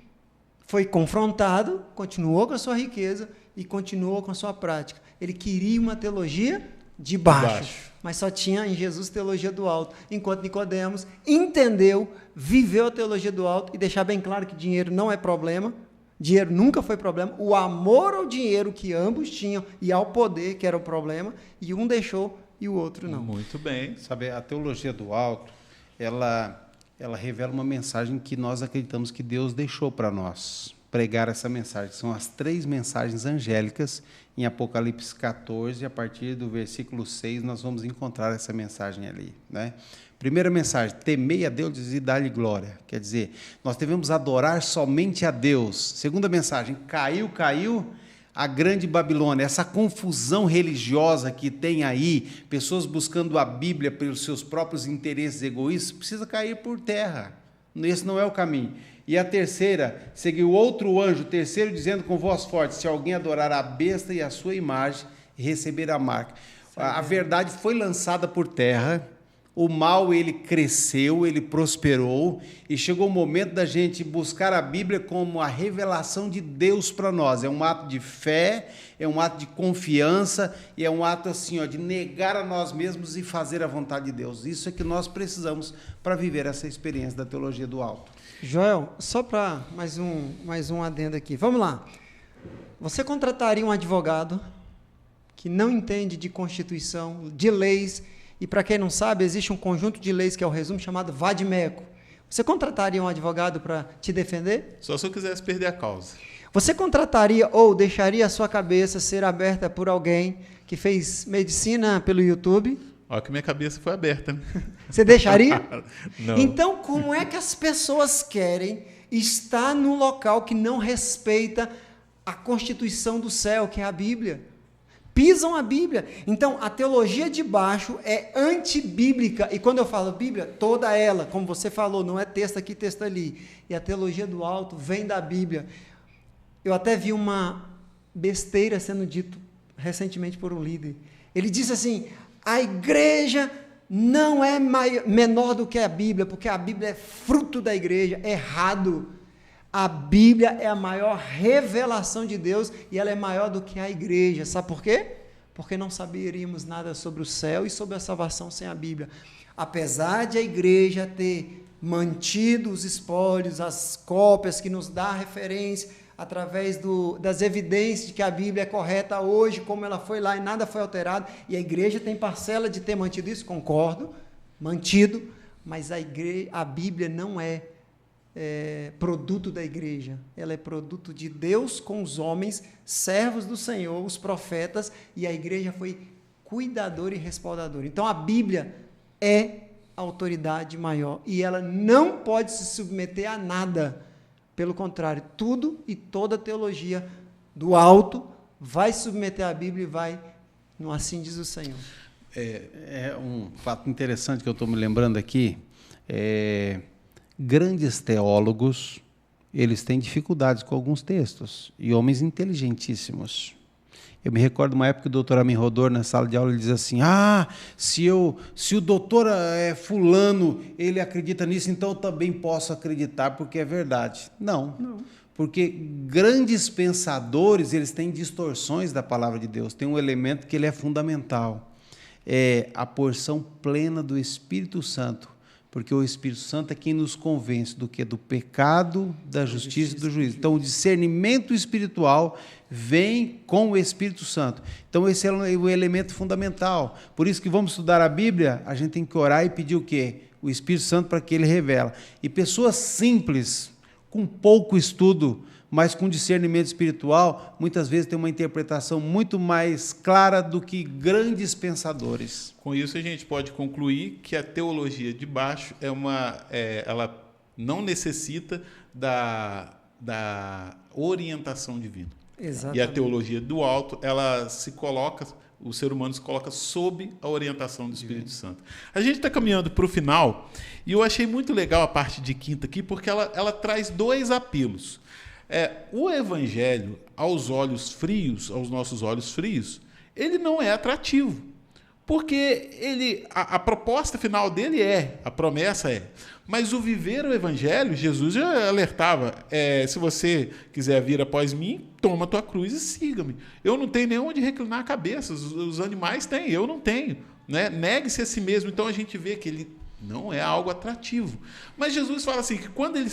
foi confrontado, continuou com a sua riqueza e continuou com a sua prática. Ele queria uma teologia de baixo, mas só tinha em Jesus teologia do alto. Enquanto Nicodemos entendeu, viveu a teologia do alto e deixar bem claro que dinheiro não é problema, dinheiro nunca foi problema, o amor ao dinheiro que ambos tinham e ao poder que era o problema, e um deixou e o outro não. Muito bem. Sabe, a teologia do alto, ela revela uma mensagem que nós acreditamos que Deus deixou para nós pregar essa mensagem. São as 3 mensagens angélicas em Apocalipse 14, a partir do versículo 6, nós vamos encontrar essa mensagem ali, né? Primeira mensagem, temei a Deus e dá-lhe glória. Quer dizer, nós devemos adorar somente a Deus. Segunda mensagem, caiu a grande Babilônia. Essa confusão religiosa que tem aí, pessoas buscando a Bíblia pelos seus próprios interesses egoístas, precisa cair por terra. Esse não é o caminho. E a terceira, seguiu outro anjo, terceiro, dizendo com voz forte, se alguém adorar a besta e a sua imagem e receber a marca. A verdade foi lançada por terra, o mal ele cresceu, ele prosperou, e chegou o momento da gente buscar a Bíblia como a revelação de Deus para nós. É um ato de fé, é um ato de confiança, e é um ato assim, ó, de negar a nós mesmos e fazer a vontade de Deus. Isso é que nós precisamos para viver essa experiência da teologia do alto. Joel, só para mais um adendo aqui. Vamos lá. Você contrataria um advogado que não entende de Constituição, de leis, e para quem não sabe, existe um conjunto de leis que é o resumo chamado vade-mecum. Você contrataria um advogado para te defender? Só se eu quisesse perder a causa. Você contrataria ou deixaria a sua cabeça ser aberta por alguém que fez medicina pelo YouTube? Olha que minha cabeça foi aberta. Né? Você deixaria? Não. Então, como é que as pessoas querem estar num local que não respeita a Constituição do céu, que é a Bíblia? Pisam a Bíblia. Então, a teologia de baixo é antibíblica. E quando eu falo Bíblia, toda ela, como você falou, não é texto aqui, texto ali. E a teologia do alto vem da Bíblia. Eu até vi uma besteira sendo dito recentemente por um líder. Ele disse assim, a igreja não é menor do que a Bíblia, porque a Bíblia é fruto da igreja. Errado. A Bíblia é a maior revelação de Deus e ela é maior do que a igreja. Sabe por quê? Porque não saberíamos nada sobre o céu e sobre a salvação sem a Bíblia. Apesar de a igreja ter mantido os espólios, as cópias que nos dá referência, através das evidências de que a Bíblia é correta hoje, como ela foi lá e nada foi alterado, e a igreja tem parcela de ter mantido isso, concordo, mantido, mas a Bíblia não é produto da igreja, ela é produto de Deus com os homens, servos do Senhor, os profetas, e a igreja foi cuidadora e respaldadora. Então a Bíblia é a autoridade maior e ela não pode se submeter a nada, pelo contrário, tudo e toda teologia do alto vai se submeter à Bíblia e vai, no assim diz o Senhor. É um fato interessante que eu estou me lembrando aqui, grandes teólogos, eles têm dificuldades com alguns textos, e homens inteligentíssimos. Eu me recordo uma época que o doutor Amin Rodor, na sala de aula, ele diz assim, se o doutor fulano, ele acredita nisso, então eu também posso acreditar, porque é verdade. Não. Porque grandes pensadores, eles têm distorções da palavra de Deus, tem um elemento que ele é fundamental, é a porção plena do Espírito Santo, porque o Espírito Santo é quem nos convence do que? Do pecado, da justiça e do juízo. Então, o discernimento espiritual vem com o Espírito Santo. Então, esse é o elemento fundamental. Por isso que vamos estudar a Bíblia, a gente tem que orar e pedir o quê? O Espírito Santo para que ele revela. E pessoas simples, com pouco estudo, mas com discernimento espiritual, muitas vezes tem uma interpretação muito mais clara do que grandes pensadores. Com isso, a gente pode concluir que a teologia de baixo ela não necessita da orientação divina. Exatamente. E a teologia do alto, ela se coloca, o ser humano se coloca sob a orientação do Espírito Santo. A gente está caminhando para o final, e eu achei muito legal a parte de quinta aqui, porque ela traz dois apelos. O evangelho, aos olhos frios, aos nossos olhos frios, ele não é atrativo. Porque a proposta final dele a promessa é. Mas o viver o evangelho, Jesus já alertava, se você quiser vir após mim, toma a tua cruz e siga-me. Eu não tenho nem onde reclinar a cabeça, os animais têm, eu não tenho. Né? Negue-se a si mesmo. Então a gente vê que ele não é algo atrativo. Mas Jesus fala assim, que quando ele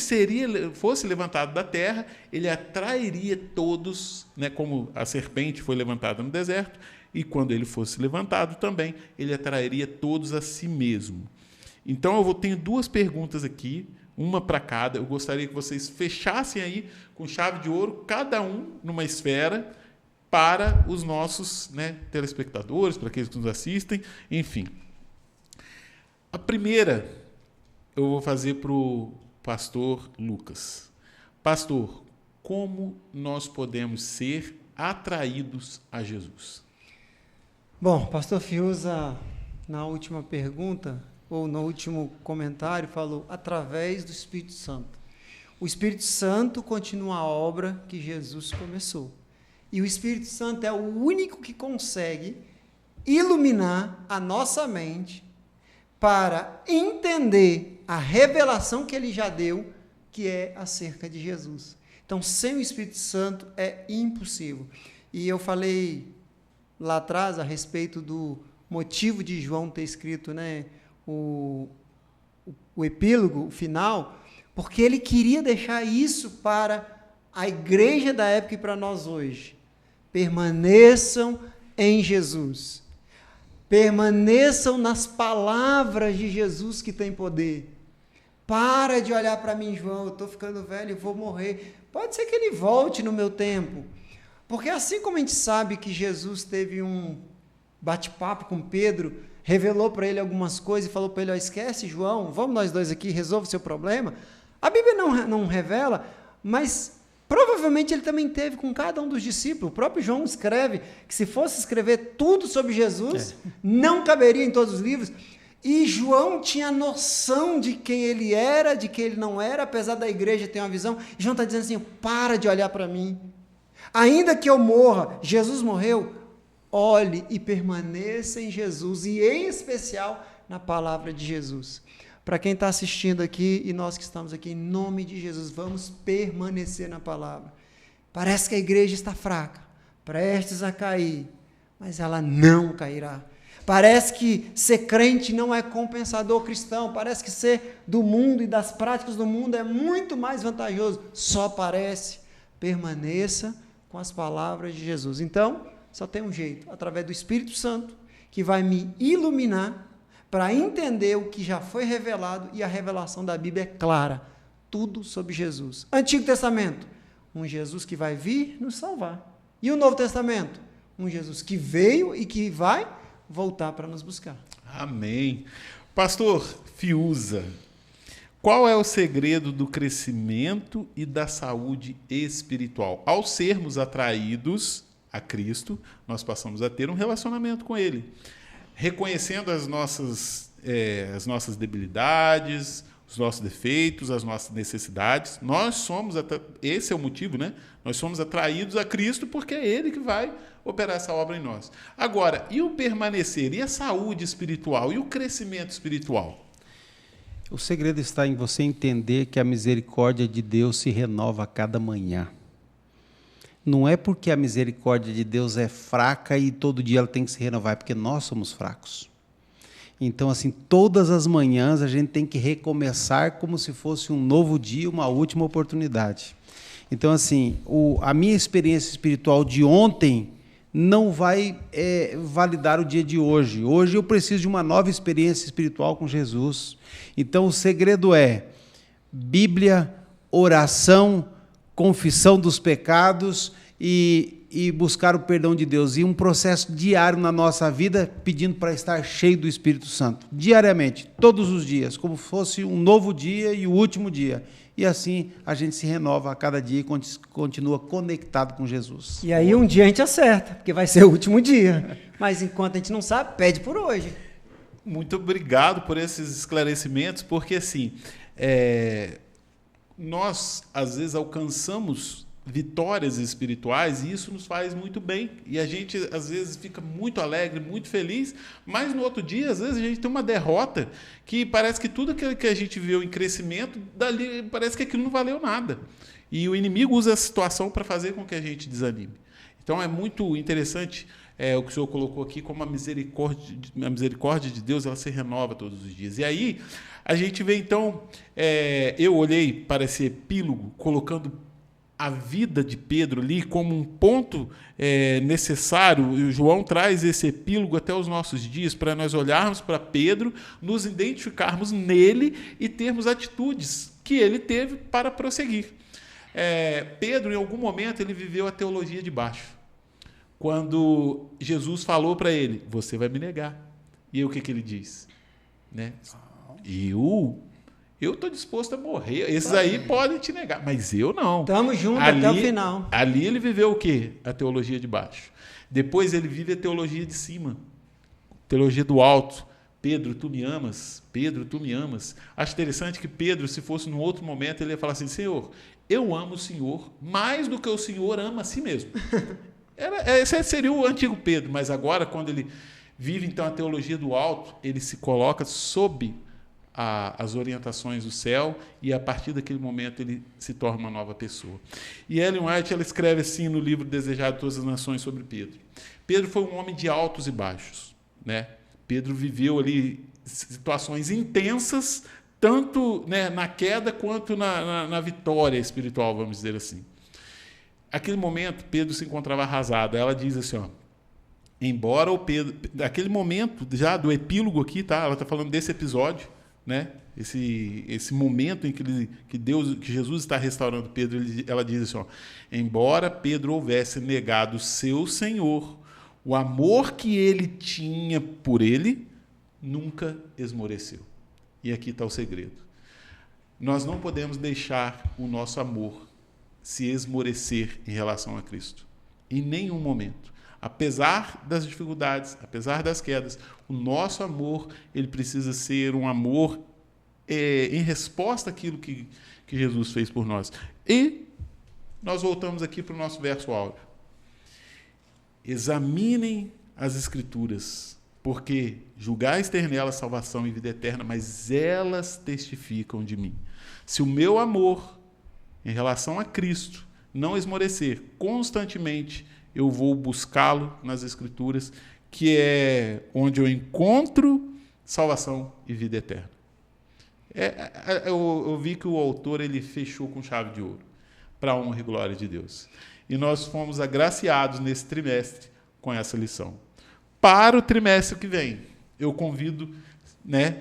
fosse levantado da terra, ele atrairia todos, né, como a serpente foi levantada no deserto, e quando ele fosse levantado também, ele atrairia todos a si mesmo. Então, eu tenho duas perguntas aqui, uma para cada. Eu gostaria que vocês fechassem aí com chave de ouro, cada um numa esfera, para os nossos, né, telespectadores, para aqueles que nos assistem, enfim. A primeira eu vou fazer para o pastor Lucas. Pastor, como nós podemos ser atraídos a Jesus? Bom, pastor Fiuza, na última pergunta, ou no último comentário, falou através do Espírito Santo. O Espírito Santo continua a obra que Jesus começou. E o Espírito Santo é o único que consegue iluminar a nossa mente para entender a revelação que ele já deu, que é acerca de Jesus. Então, sem o Espírito Santo é impossível. E eu falei lá atrás a respeito do motivo de João ter escrito, né, o epílogo, o final, porque ele queria deixar isso para a igreja da época e para nós hoje. Permaneçam em Jesus. Permaneçam nas palavras de Jesus que tem poder. Para de olhar para mim, João, eu estou ficando velho, eu vou morrer. Pode ser que ele volte no meu tempo. Porque assim como a gente sabe que Jesus teve um bate-papo com Pedro, revelou para ele algumas coisas e falou para ele, esquece João, vamos nós dois aqui, resolve o seu problema. A Bíblia não revela, mas provavelmente ele também teve com cada um dos discípulos. O próprio João escreve que se fosse escrever tudo sobre Jesus, não caberia em todos os livros. E João tinha noção de quem ele era, de quem ele não era, apesar da igreja ter uma visão. João está dizendo assim, para de olhar para mim. Ainda que eu morra, Jesus morreu, olhe e permaneça em Jesus, e em especial na palavra de Jesus. Para quem está assistindo aqui e nós que estamos aqui, em nome de Jesus, vamos permanecer na palavra. Parece que a igreja está fraca, prestes a cair, mas ela não cairá. Parece que ser crente não é compensador cristão, parece que ser do mundo e das práticas do mundo é muito mais vantajoso, só parece. Permaneça com as palavras de Jesus. Então, só tem um jeito, através do Espírito Santo, que vai me iluminar para entender o que já foi revelado, e a revelação da Bíblia é clara, tudo sobre Jesus. Antigo Testamento, um Jesus que vai vir nos salvar. E o Novo Testamento, um Jesus que veio e que vai voltar para nos buscar. Amém. Pastor Fiuza, qual é o segredo do crescimento e da saúde espiritual? Ao sermos atraídos a Cristo, nós passamos a ter um relacionamento com Ele, reconhecendo as nossas debilidades, os nossos defeitos, as nossas necessidades. Esse é o motivo, né? Nós somos atraídos a Cristo porque é Ele que vai operar essa obra em nós. Agora, e o permanecer? E a saúde espiritual? E o crescimento espiritual? O segredo está em você entender que a misericórdia de Deus se renova a cada manhã. Não é porque a misericórdia de Deus é fraca e todo dia ela tem que se renovar, é porque nós somos fracos. Então, assim, todas as manhãs a gente tem que recomeçar como se fosse um novo dia, uma última oportunidade. Então, assim, a minha experiência espiritual de ontem não vai validar o dia de hoje. Hoje eu preciso de uma nova experiência espiritual com Jesus. Então, o segredo é Bíblia, oração, confissão dos pecados e e buscar o perdão de Deus, e um processo diário na nossa vida, pedindo para estar cheio do Espírito Santo, diariamente, todos os dias, como fosse um novo dia e o último dia. E assim a gente se renova a cada dia e continua conectado com Jesus. E aí um dia a gente acerta, porque vai ser o último dia. Mas enquanto a gente não sabe, pede por hoje. Muito obrigado por esses esclarecimentos, porque assim, nós às vezes alcançamos vitórias espirituais e isso nos faz muito bem. E a gente às vezes fica muito alegre, muito feliz, mas no outro dia, às vezes, a gente tem uma derrota que parece que tudo que a gente viu em crescimento, dali parece que aquilo não valeu nada. E o inimigo usa a situação para fazer com que a gente desanime. Então é muito interessante o que o senhor colocou aqui, como a misericórdia de Deus ela se renova todos os dias. E aí a gente vê então, eu olhei para esse epílogo colocando a vida de Pedro ali como um ponto necessário. O João traz esse epílogo até os nossos dias para nós olharmos para Pedro, nos identificarmos nele e termos atitudes que ele teve para prosseguir. Pedro, em algum momento, ele viveu a teologia de baixo. Quando Jesus falou para ele, você vai me negar. E aí o que ele diz? Né? Eu estou disposto a morrer. Esses aí podem te negar, mas eu não. Estamos juntos até o final. Ali ele viveu o quê? A teologia de baixo. Depois ele vive a teologia de cima. Teologia do alto. Pedro, tu me amas? Pedro, tu me amas? Acho interessante que Pedro, se fosse num outro momento, ele ia falar assim, Senhor, eu amo o Senhor mais do que o Senhor ama a si mesmo. Esse seria o antigo Pedro, mas agora, quando ele vive então a teologia do alto, ele se coloca sob as orientações do céu e a partir daquele momento ele se torna uma nova pessoa. E Ellen White ela escreve assim no livro Desejado de Todas as Nações sobre Pedro. Pedro foi um homem de altos e baixos, né? Pedro viveu ali situações intensas, tanto na queda quanto na vitória espiritual, vamos dizer assim. Aquele momento, Pedro se encontrava arrasado. Ela diz assim, embora o Pedro... Aquele momento já do epílogo aqui, tá? Ela está falando desse episódio, né? Esse momento em que Jesus está restaurando Pedro, ela diz assim, embora Pedro houvesse negado o seu Senhor, o amor que ele tinha por ele nunca esmoreceu. E aqui está o segredo. Nós não podemos deixar o nosso amor se esmorecer em relação a Cristo. Em nenhum momento. Apesar das dificuldades, apesar das quedas, o nosso amor ele precisa ser um amor em resposta àquilo que Jesus fez por nós. E nós voltamos aqui para o nosso verso áureo. Examinem as Escrituras, porque julgais ter nelas salvação e vida eterna, mas elas testificam de mim. Se o meu amor em relação a Cristo não esmorecer, constantemente eu vou buscá-lo nas Escrituras, que é onde eu encontro salvação e vida eterna. Eu vi que o autor ele fechou com chave de ouro, para a honra e glória de Deus. E nós fomos agraciados nesse trimestre com essa lição. Para o trimestre que vem, eu convido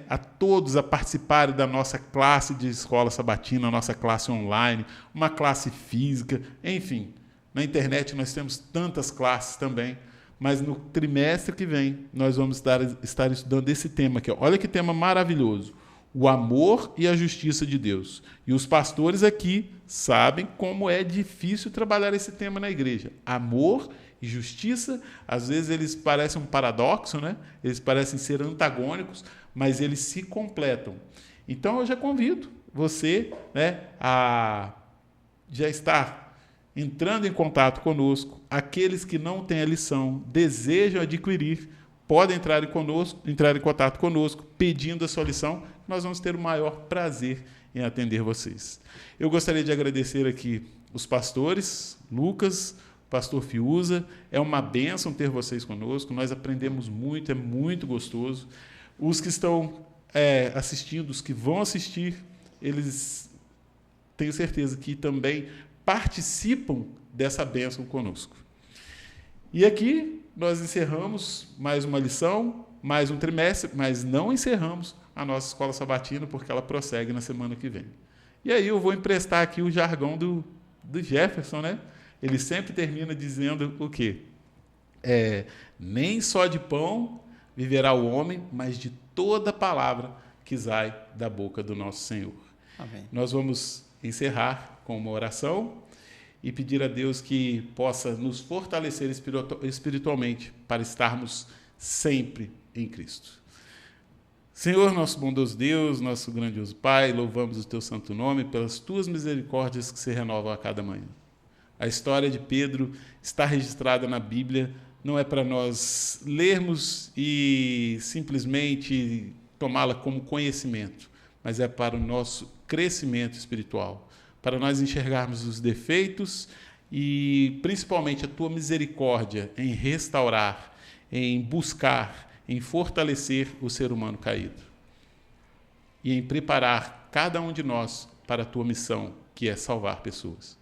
a todos a participarem da nossa classe de escola sabatina, nossa classe online, uma classe física, enfim. Na internet nós temos tantas classes também, mas no trimestre que vem nós vamos estar estudando esse tema aqui. Olha que tema maravilhoso. O amor e a justiça de Deus. E os pastores aqui sabem como é difícil trabalhar esse tema na igreja. Amor e justiça, às vezes eles parecem um paradoxo, né? Eles parecem ser antagônicos, mas eles se completam. Então, eu já convido você a já estar entrando em contato conosco. Aqueles que não têm a lição, desejam adquirir, podem entrar em contato conosco, pedindo a sua lição. Nós vamos ter o maior prazer em atender vocês. Eu gostaria de agradecer aqui os pastores, Lucas, pastor Fiuza. É uma bênção ter vocês conosco. Nós aprendemos muito, é muito gostoso. Os que estão assistindo, os que vão assistir, eles tenho certeza que também participam dessa bênção conosco. E aqui nós encerramos mais uma lição, mais um trimestre, mas não encerramos a nossa escola sabatina, porque ela prossegue na semana que vem. E aí eu vou emprestar aqui o jargão do Jefferson, né? ele sempre termina dizendo o quê? Nem só de pão viverá o homem, mas de toda palavra que sai da boca do nosso Senhor. Amém. Nós vamos encerrar com uma oração e pedir a Deus que possa nos fortalecer espiritualmente para estarmos sempre em Cristo. Senhor, nosso bondoso Deus, nosso grandioso Pai, louvamos o teu santo nome pelas tuas misericórdias que se renovam a cada manhã. A história de Pedro está registrada na Bíblia, não é para nós lermos e simplesmente tomá-la como conhecimento, mas é para o nosso crescimento espiritual, para nós enxergarmos os defeitos e principalmente a tua misericórdia em restaurar, em buscar, em fortalecer o ser humano caído e em preparar cada um de nós para a tua missão, que é salvar pessoas.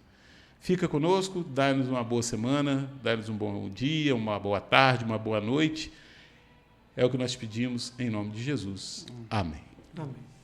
Fica conosco, dá-nos uma boa semana, dá-nos um bom dia, uma boa tarde, uma boa noite. É o que nós pedimos em nome de Jesus. Amém. Amém.